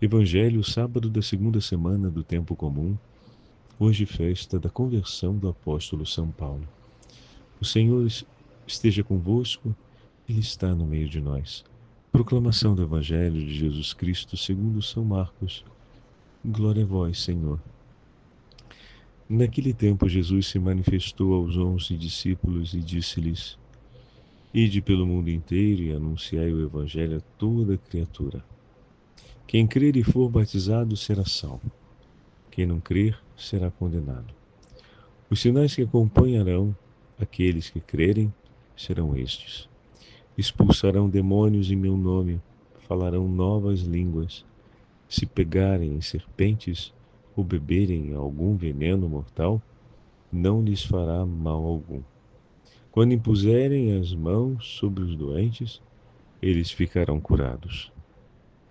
Evangelho, sábado da segunda semana do tempo comum, hoje festa da conversão do apóstolo São Paulo. O Senhor esteja convosco, Ele está no meio de nós. Proclamação do Evangelho de Jesus Cristo segundo São Marcos. Glória a vós, Senhor. Naquele tempo Jesus se manifestou aos 11 discípulos e disse-lhes: Ide pelo mundo inteiro e anunciai o Evangelho a toda criatura. Quem crer e for batizado será salvo. Quem não crer será condenado. Os sinais que acompanharão aqueles que crerem serão estes: expulsarão demônios em meu nome, falarão novas línguas, se pegarem em serpentes ou beberem algum veneno mortal, não lhes fará mal algum. Quando impuserem as mãos sobre os doentes, eles ficarão curados.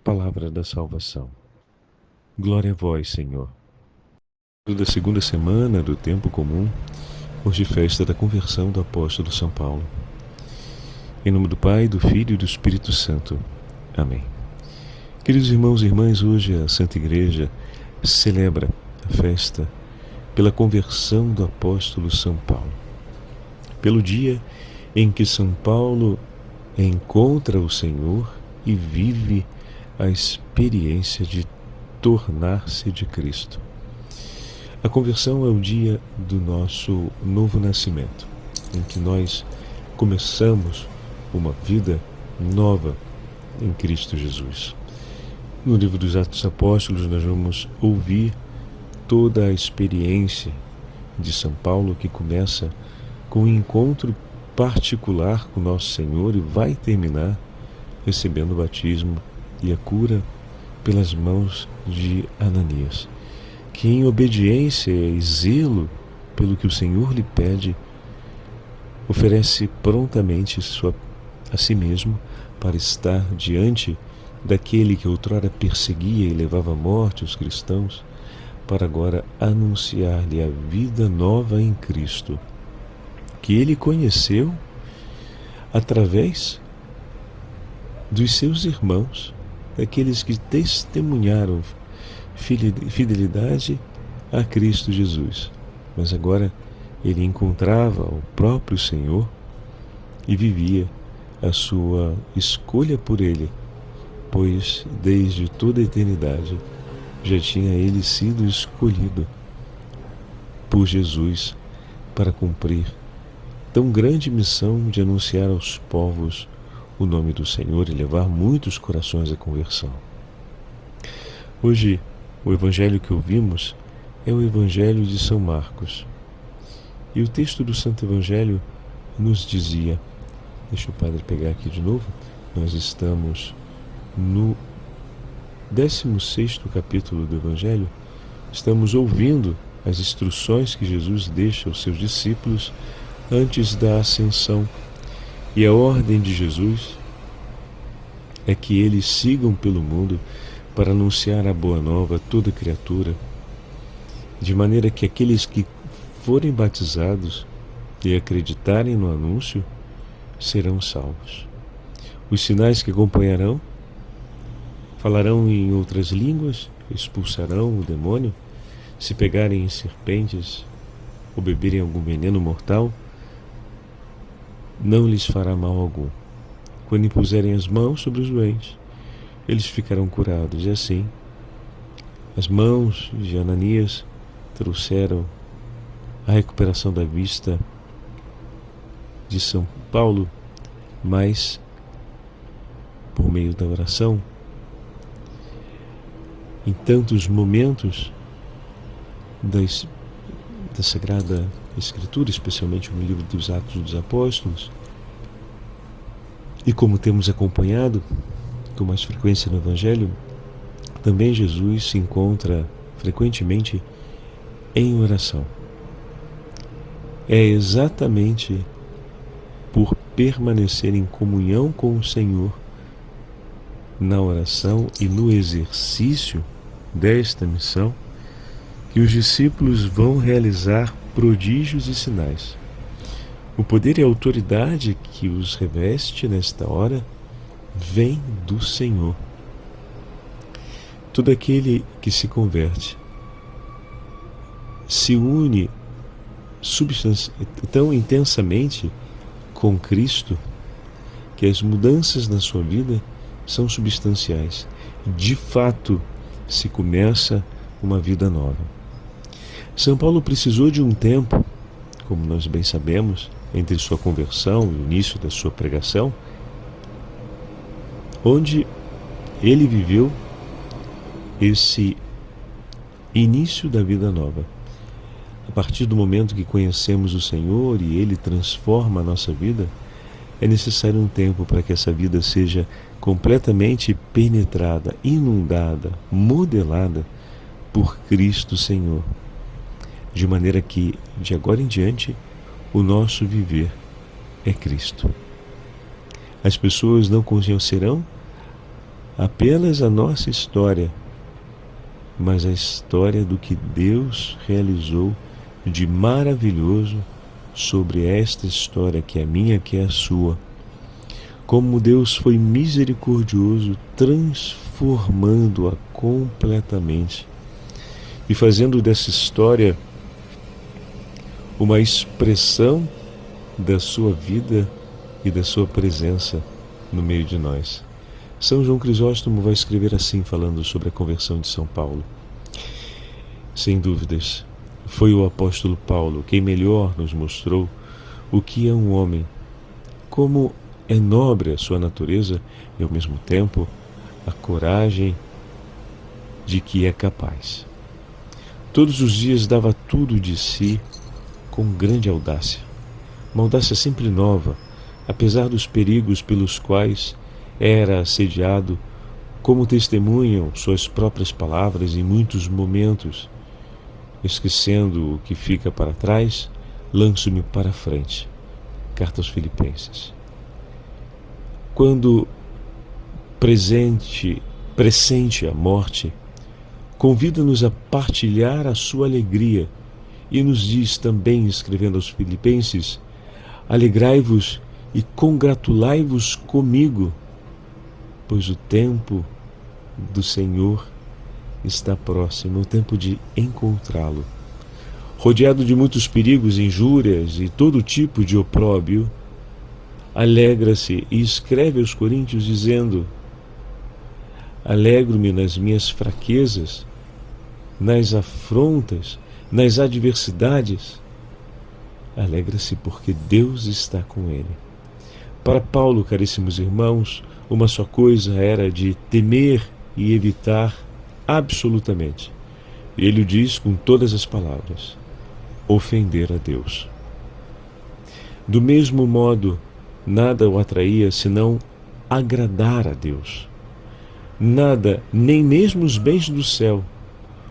Palavra da salvação. Glória a vós, Senhor. Da segunda semana do tempo comum, hoje festa da conversão do apóstolo São Paulo. Em nome do Pai, do Filho e do Espírito Santo. Amém. Queridos irmãos e irmãs, hoje a Santa Igreja celebra a festa pela conversão do apóstolo São Paulo. Pelo dia em que São Paulo encontra o Senhor e vive a experiência de tornar-se de Cristo. A conversão é o dia do nosso novo nascimento, em que nós começamos uma vida nova em Cristo Jesus. No livro dos Atos dos Apóstolos nós vamos ouvir toda a experiência de São Paulo, que começa com um encontro particular com Nosso Senhor e vai terminar recebendo o batismo e a cura pelas mãos de Ananias, que em obediência e zelo pelo que o Senhor lhe pede, oferece prontamente a si mesmo para estar diante daquele que outrora perseguia e levava à morte os cristãos, para agora anunciar-lhe a vida nova em Cristo, que ele conheceu através dos seus irmãos, daqueles que testemunharam fidelidade a Cristo Jesus. Mas agora ele encontrava o próprio Senhor e vivia a sua escolha por ele, pois desde toda a eternidade já tinha ele sido escolhido por Jesus para cumprir tão grande missão de anunciar aos povos o nome do Senhor e levar muitos corações à conversão. Hoje, o Evangelho que ouvimos é o Evangelho de São Marcos. E o texto do Santo Evangelho nos dizia, deixa o padre pegar aqui de novo, nós estamos no 16º capítulo do Evangelho, estamos ouvindo as instruções que Jesus deixa aos seus discípulos antes da ascensão. E a ordem de Jesus é que eles sigam pelo mundo para anunciar a boa nova a toda criatura, de maneira que aqueles que forem batizados e acreditarem no anúncio serão salvos. Os sinais que acompanharão: falarão em outras línguas, expulsarão o demônio, se pegarem em serpentes ou beberem algum veneno mortal, não lhes fará mal algum. Quando impuserem as mãos sobre os doentes, eles ficarão curados. E assim, as mãos de Ananias trouxeram a recuperação da vista de São Paulo, mas por meio da oração, em tantos momentos da Sagrada Escritura, especialmente no livro dos Atos dos Apóstolos, e como temos acompanhado com mais frequência no Evangelho, também Jesus se encontra frequentemente em oração. É exatamente por permanecer em comunhão com o Senhor na oração e no exercício desta missão que os discípulos vão realizar prodígios e sinais. O poder e a autoridade que os reveste nesta hora vem do Senhor. Todo aquele que se converte se une tão intensamente com Cristo que as mudanças na sua vida são substanciais. De fato, se começa uma vida nova. São Paulo precisou de um tempo, como nós bem sabemos, entre sua conversão e o início da sua pregação, onde ele viveu esse início da vida nova. A partir do momento que conhecemos o Senhor e Ele transforma a nossa vida, é necessário um tempo para que essa vida seja completamente penetrada, inundada, modelada por Cristo Senhor. De maneira que, de agora em diante, o nosso viver é Cristo. As pessoas não conhecerão apenas a nossa história, mas a história do que Deus realizou de maravilhoso sobre esta história que é minha, que é a sua. Como Deus foi misericordioso, transformando-a completamente e fazendo dessa história uma expressão da sua vida e da sua presença no meio de nós. São João Crisóstomo vai escrever assim, falando sobre a conversão de São Paulo. Sem dúvidas, foi o apóstolo Paulo quem melhor nos mostrou o que é um homem, como é nobre a sua natureza e, ao mesmo tempo, a coragem de que é capaz. Todos os dias dava tudo de si com grande audácia, uma audácia sempre nova, apesar dos perigos pelos quais era assediado, como testemunham suas próprias palavras em muitos momentos. Esquecendo o que fica para trás, lanço-me para a frente. Carta aos Filipenses. Quando pressente a morte, convida-nos a partilhar a sua alegria e nos diz também, escrevendo aos Filipenses: alegrai-vos e congratulai-vos comigo, pois o tempo do Senhor está próximo, o tempo de encontrá-lo. Rodeado de muitos perigos, injúrias e todo tipo de opróbio, alegra-se e escreve aos Coríntios dizendo: alegro-me nas minhas fraquezas, nas afrontas, nas adversidades. Alegra-se porque Deus está com ele. Para Paulo, caríssimos irmãos, uma só coisa era de temer e evitar absolutamente. Ele o diz com todas as palavras: ofender a Deus. Do mesmo modo, nada o atraía senão agradar a Deus. Nada, nem mesmo os bens do céu,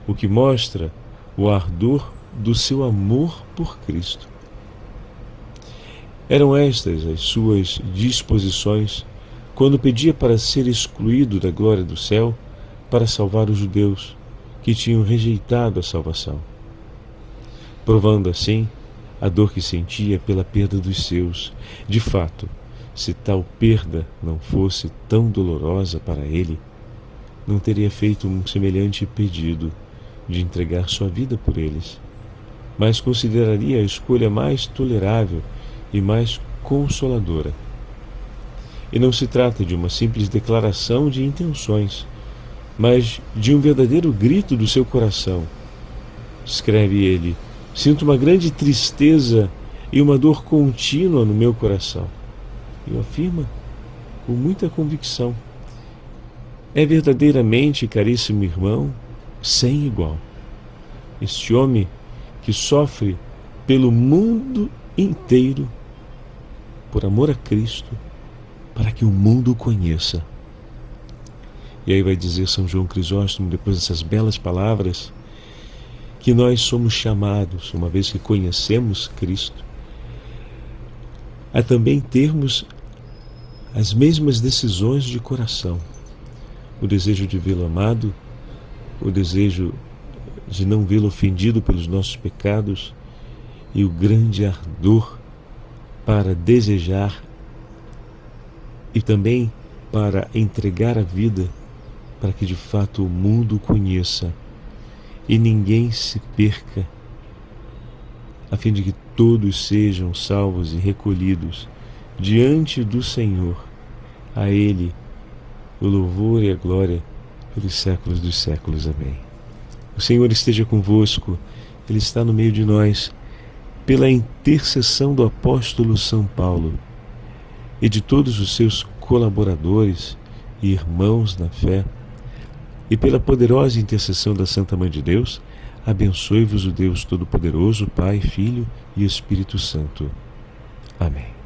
o que mostra o ardor do seu amor por Cristo. Eram estas as suas disposições quando pedia para ser excluído da glória do céu para salvar os judeus que tinham rejeitado a salvação, provando assim a dor que sentia pela perda dos seus. De fato, se tal perda não fosse tão dolorosa para ele, não teria feito um semelhante pedido de entregar sua vida por eles, mas consideraria a escolha mais tolerável e mais consoladora. E não se trata de uma simples declaração de intenções, mas de um verdadeiro grito do seu coração. Escreve ele: sinto uma grande tristeza e uma dor contínua no meu coração. E o afirma com muita convicção. É verdadeiramente, caríssimo irmão, sem igual. Este homem que sofre pelo mundo inteiro, por amor a Cristo, para que o mundo o conheça. E aí vai dizer São João Crisóstomo, depois dessas belas palavras, que nós somos chamados, uma vez que conhecemos Cristo, a também termos as mesmas decisões de coração. O desejo de vê-lo amado, o desejo de não vê-lo ofendido pelos nossos pecados e o grande ardor para desejar e também para entregar a vida para que de fato o mundo o conheça e ninguém se perca, a fim de que todos sejam salvos e recolhidos diante do Senhor. A Ele o louvor e a glória pelos séculos dos séculos. Amém. O Senhor esteja convosco, Ele está no meio de nós. Pela intercessão do apóstolo São Paulo e de todos os seus colaboradores e irmãos na fé, e pela poderosa intercessão da Santa Mãe de Deus, abençoe-vos o Deus Todo-Poderoso, Pai, Filho e Espírito Santo. Amém.